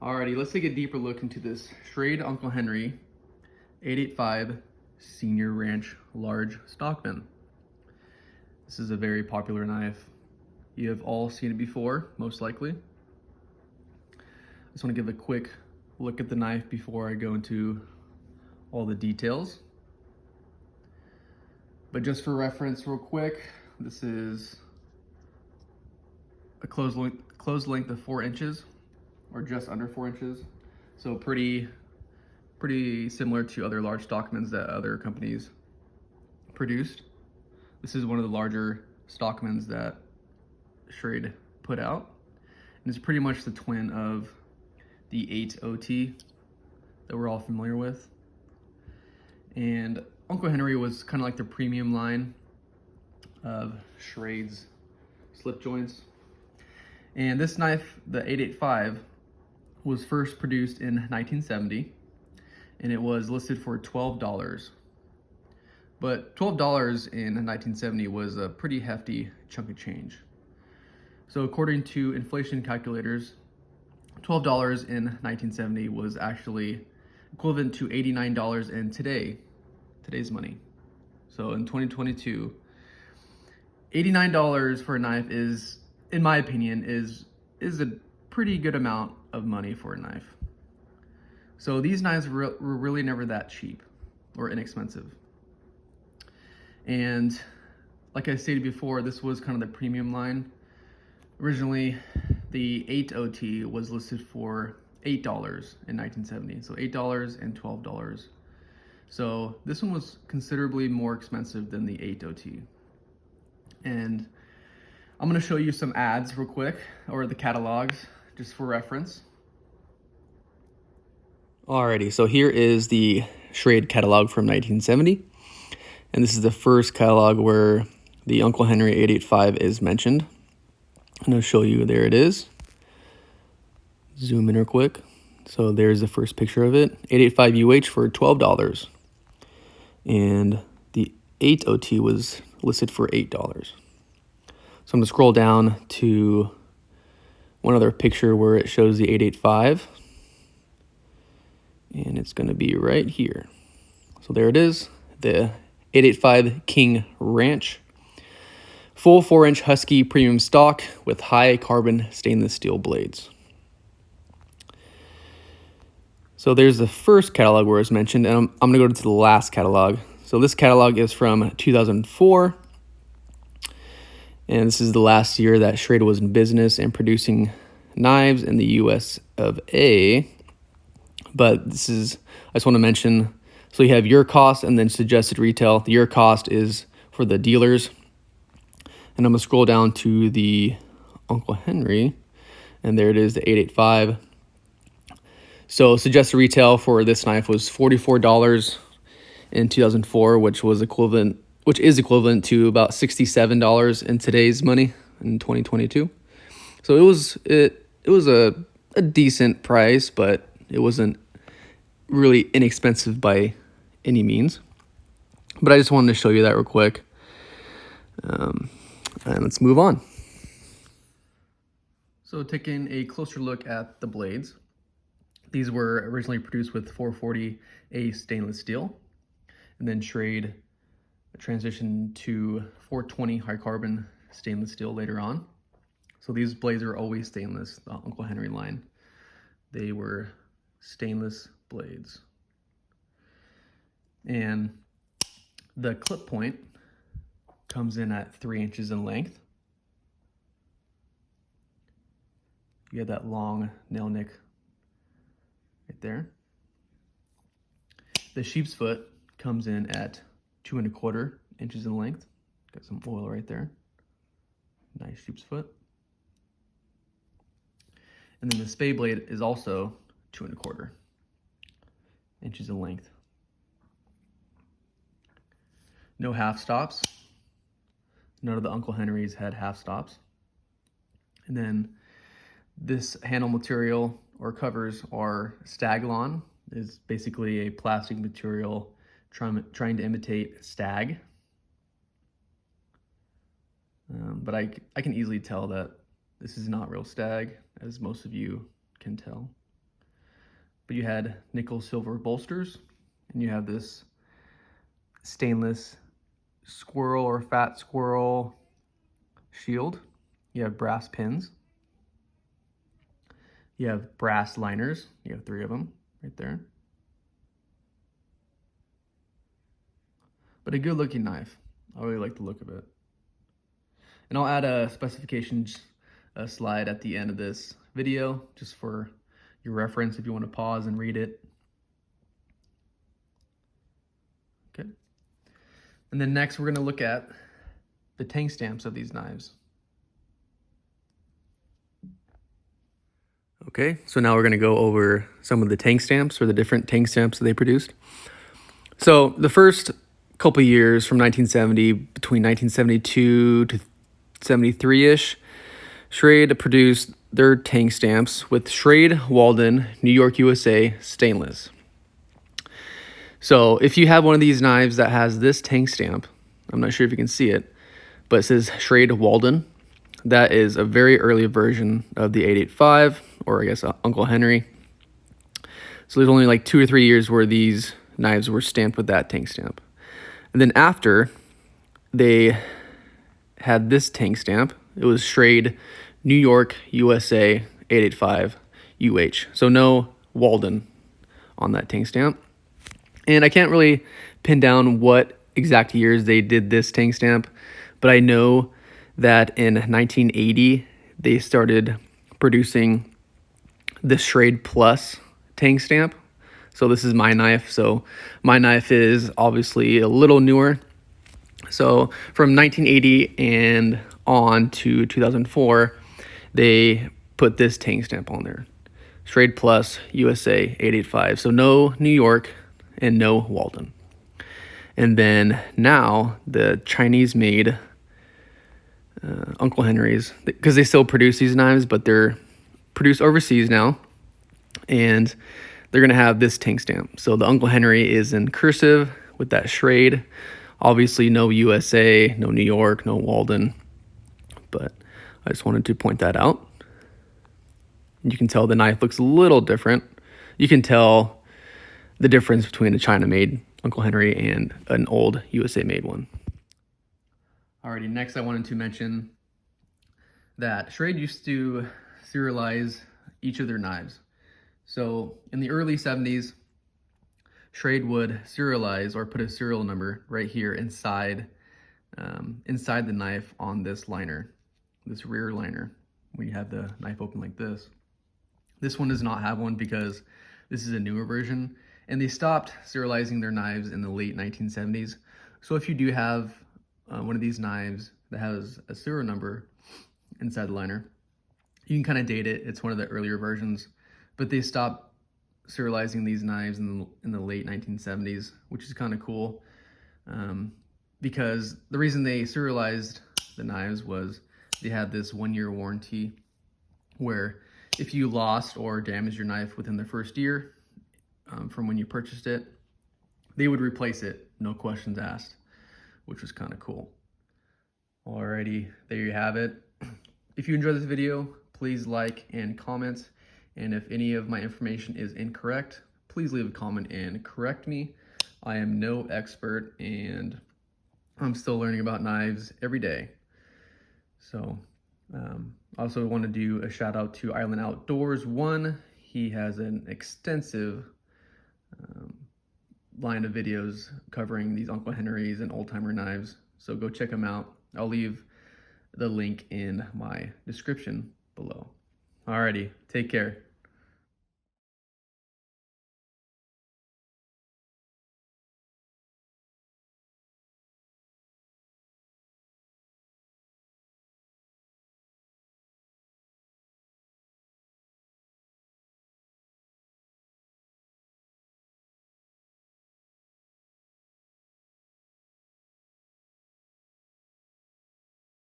Alrighty, let's take a deeper look into this Schrade Uncle Henry 885 Senior Ranch Large Stockman. This is a very popular knife. You have all seen it before, most likely. I just want to give a quick look at the knife before I go into all the details. But just for reference real quick, this is a closed length of 4 inches, or just under 4 inches. So pretty similar to other large Stockmans that other companies produced. This is one of the larger Stockmans that Schrade put out. And it's pretty much the twin of the 8OT that we're all familiar with. And Uncle Henry was kind of like the premium line of Schrade's slip joints. And this knife, the 885, was first produced in 1970, and it was listed for $12. But $12 in 1970 was a pretty hefty chunk of change. So according to inflation calculators, $12 in 1970 was actually equivalent to $89 in today's money. So in 2022, $89 for a knife is, in my opinion, is a pretty good amount of money for a knife. So these knives were really never that cheap or inexpensive. And like I stated before, this was kind of the premium line. Originally, the 8OT was listed for $8 in 1970. So $8 and $12. So this one was considerably more expensive than the 8OT. And I'm gonna show you some ads real quick, or the catalogs, just for reference. Alrighty, so here is the Schrade catalog from 1970. And this is the first catalog where the Uncle Henry 885 is mentioned. I'm gonna show you, there it is. Zoom in real quick. So there's the first picture of it. 885 UH for $12. And the 8OT was listed for $8. So I'm gonna scroll down to one other picture where it shows the 885. And it's gonna be right here. So there it is, the 885 King Ranch. Full 4-inch Husky premium stock with high carbon stainless steel blades. So there's the first catalog where it's mentioned, and I'm gonna go to the last catalog. So this catalog is from 2004. And this is the last year that Schrade was in business and producing knives in the US of A. But this is, I just want to mention, so you have your cost and then suggested retail. The your cost is for the dealers. And I'm going to scroll down to the Uncle Henry, and there it is, the 885. So suggested retail for this knife was $44 in 2004, which is equivalent to about $67 in today's money in 2022. So it was a decent price, but it wasn't really inexpensive by any means. But I just wanted to show you that real quick. And let's move on. So taking a closer look at the blades, these were originally produced with 440A stainless steel, and then Schrade transitioned to 420 high carbon stainless steel later on. So these blades are always stainless, the Uncle Henry line. They were stainless blades. And the clip point comes in at 3 inches in length. You have that long nail nick right there. The sheep's foot comes in at 2 1/4 inches in length. Got some oil right there. Nice sheep's foot. And then the Spey blade is also 2 1/4 inches in length. No half stops. None of the Uncle Henrys had half stops. And then this handle material or covers are Staglon. Is basically a plastic material trying to imitate stag. But I can easily tell that this is not real stag, as most of you can tell. but you had nickel silver bolsters, and you have this stainless squirrel or fat squirrel shield. You have brass pins. You have brass liners. You have 3 of them right there. But a good looking knife. I really like the look of it. And I'll add a specifications slide at the end of this video, just for your reference if you want to pause and read it. Okay. And then next we're going to look at the tang stamps of these knives. Okay, so now we're going to go over some of the tang stamps, or the different tang stamps that they produced. So the first couple years from 1970, between 1972 to 73-ish, Schrade produced their tang stamps with Schrade Walden New York USA stainless. So if you have one of these knives that has this tang stamp, I'm not sure if you can see it, but it says Schrade Walden. That is a very early version of the 885, or I guess Uncle Henry. So there's only like 2 or 3 years where these knives were stamped with that tang stamp. And then after they had this tang stamp, it was Schrade New York USA 885 UH. So no Walden on that tang stamp. And I can't really pin down what exact years they did this tang stamp, but I know that in 1980 they started producing the Schrade Plus tang stamp. So this is my knife. So my knife is obviously a little newer. So from 1980 and on to 2004, they put this tang stamp on there. Schrade Plus USA 885. So no New York and no Walden. And then now the Chinese made Uncle Henry's, because they still produce these knives, but they're produced overseas now. And they're going to have this tang stamp. So the Uncle Henry is in cursive with that Schrade. Obviously no USA, no New York, no Walden. But I just wanted to point that out. You can tell the knife looks a little different. You can tell the difference between a China-made Uncle Henry and an old USA-made one. Alrighty, next I wanted to mention that Schrade used to serialize each of their knives. So in the early 70s, Schrade would serialize or put a serial number right here inside the knife on this liner, this rear liner, when you have the knife open like this. This one does not have one because this is a newer version, and they stopped serializing their knives in the late 1970s. So if you do have one of these knives that has a serial number inside the liner, you can kind of date it. It's one of the earlier versions, but they stopped serializing these knives in the late 1970s, which is kind of cool, because the reason they serialized the knives was they had this 1-year warranty where if you lost or damaged your knife within the first year from when you purchased it, they would replace it, no questions asked, which was kind of cool. Alrighty, there you have it. If you enjoyed this video, please like and comment. And if any of my information is incorrect, please leave a comment and correct me. I am no expert and I'm still learning about knives every day. So also want to do a shout out to Island Outdoors 1. He has an extensive line of videos covering these Uncle Henrys and old timer knives. So go check him out. I'll leave the link in my description below. Alrighty, take care.